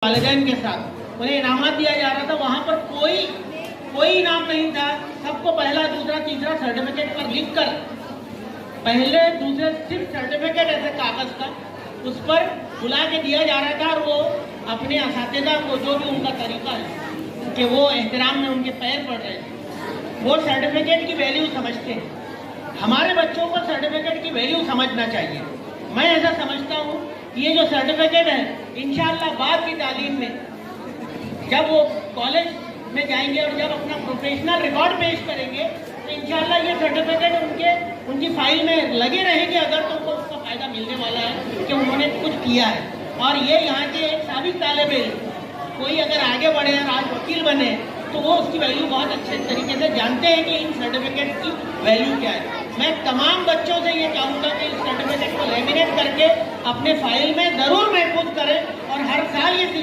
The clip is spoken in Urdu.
والدین کے ساتھ انہیں انعامات دیا جا رہا تھا. وہاں پر کوئی انعام نہیں تھا. سب کو پہلا دوسرا تیسرا سرٹیفکیٹ پر لکھ کر پہلے دوسرے صرف سرٹیفکیٹ ایسے کاغذ کا اس پر بلا کے دیا جا رہا تھا. اور وہ اپنے اساتذہ کو جو بھی ان کا طریقہ ہے کہ وہ احترام میں ان کے پیر پڑ رہے ہیں, وہ سرٹیفکیٹ کی ویلیو سمجھتے ہیں. ہمارے بچوں کو سرٹیفکیٹ کی ویلیو سمجھنا چاہیے. میں ایسا سمجھتا ہوں کہ یہ جو سرٹیفکیٹ ہے انشاءاللہ بعد کی تعلیم میں جب وہ کالج میں جائیں گے اور جب اپنا پروفیشنل ریکارڈ پیش کریں گے تو انشاءاللہ یہ سرٹیفکیٹ ان کی فائل میں لگے رہیں گے اگر تو ان کو اس کا فائدہ ملنے والا ہے کہ انہوں نے کچھ کیا ہے. اور یہ یہاں کے ایک سابق طالب علم کوئی اگر آگے بڑھے اور آج وکیل بنے تو وہ اس کی ویلیو بہت اچھے طریقے سے جانتے ہیں کہ ان سرٹیفکیٹ کی ویلیو کیا ہے. میں تمام بچوں سے یہ چاہوں گا کہ اس سرٹیفکیٹ کو لیمینیٹ کر کے اپنے فائل میں ضرور محفوظ کریں اور ہر سال یہ